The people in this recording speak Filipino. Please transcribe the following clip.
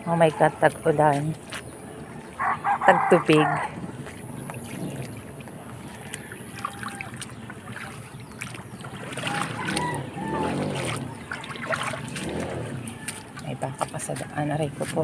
Oh my God, tag-ulan. Tagtubig. May baka pa sa daan. Aray ko po.